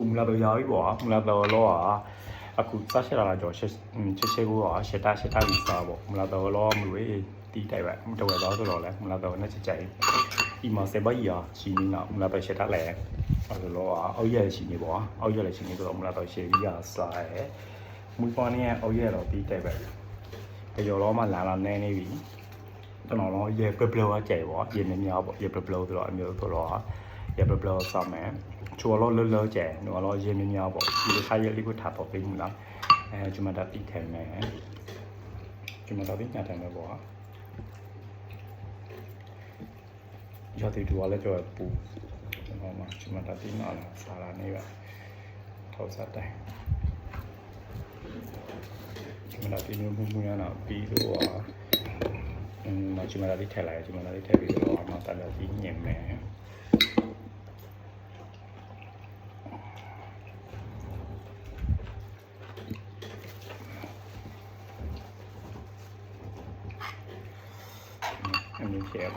မလာတော့ရပြီပေါ့မလာတော့လောအခုစားရှက်လာတော့ချက်ကိုရှက်တာပြီးစားပေါ့မလာတော့လောမလို့တီးတိုက်ပဲတဝဲတော့ဆိုတော့လဲမလာတော့နဲ့ချက်ချက်ဒီမှာစေပါရရှိနေတာမလာတော့ရှက်တာလဲအဲ့လိုအောက်ရက်ရှိနေပေါ့အောက်ရက်လည်းရှိနေတော့မလာတော့ရှယ်ပြီးရစားရဲမူပွားနေအောက်ရက်တော့တီးတိုက်ပဲကြော်တော့မှလာနေနေပြီကျွန်တော်တော့ရေပပလောကြိုက်ပေါ့ရေနေများပေါ့ရေပပလောဆိုတော့အမျိုးဆိုတော့ရေပပလောစားမယ်ချိုလောလောကျဲနော်လောရေနေများပေါ့ဒီလိုခါရလေးကိုထားတော့ပြီးမလားကျွန်မတို့ပြီးထိုင်မယ်ကျွန်မတို့ပြီးညထိုင်မယ်ပေါ့ရတဲ့တူလည်းကြောက်ပူဟောမှာကျွန်မတို့ပြီးမှလာစားလာနေပါထောက်စားတိုင်းကျွန်မတို့ပြီးမှုရတာပြီးတော့ကျွန်မတို့ထည့်လိုက်ကျွန်မတို့ထည့်ပြီးတော့အမှတက်လို့ပြီးညင်မယ်အမျိုးရှယ်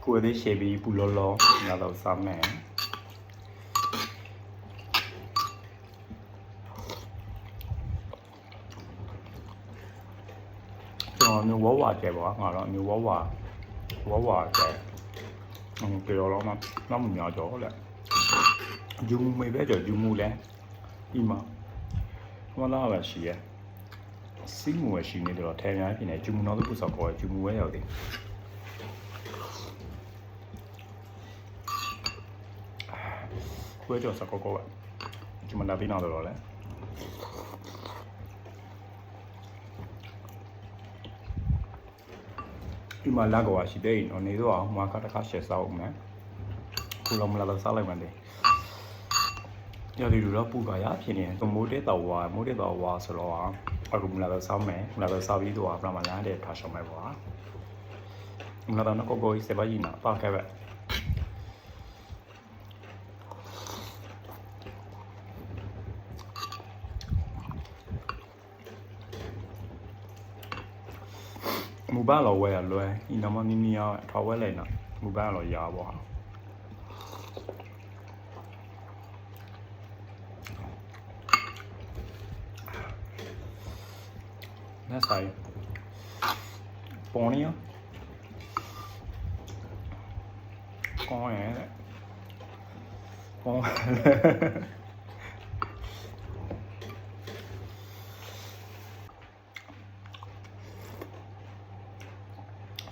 ကိုယ်လေးရှယ်ပြီးပူလောလောလာတော့စားမယ်မျိုးဝဝကျဲပေါ့ငါတော့မျိုးဝဝကျဲပြေတော့မှမများကြောလေဂျူမူမေပဲကြောဂျူမူလဲဒီမှာဟောလာပဲရှိရစီမူဝရှိနေတော့ထဲများဖြစ်နေဂျူမူနောက်တစ်ခုစောက်ပေါ်ဂျူမူဝဲရောက်တယ်ဝဲကြောစောက်ကောပဲဂျူမနာပြီးနောက်တော့လဲဒီမှာလာကွာရှိတဲ့နော်နေတော့ဟိုမှာကတခါရှယ်စားအောင်မယ်ခုလုံးမလာတော့စားလိုက်မှန်းတယ်ညဒီလိုတော့ပူပါရဖြစ်နေတယ်မိုးတဲ့တော်ဝါဆိုတော့အခုမလာတော့စားမယ်မလာတော့စားပြီးတော့ပရမလာတဲ့ထားရှောင်းမယ်ပေါ့မလာတော့တော့ကိုစေပါကြီးနာပါခဲ့ပဲမူပါလောဝဲရလွယ်ဒီနမမီမီရထောက်ဝဲလိုက်နော်မူပါလောရပါ那啥，帮你啊，帮人，帮，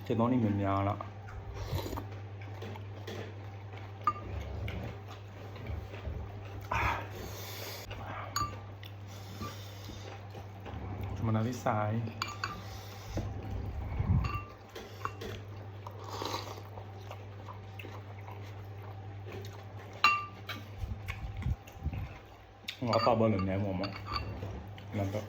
这东西没များ了。ကျွန်မနာလေးဆိုင်ငါပါဘလို့နေမှာမလားတော့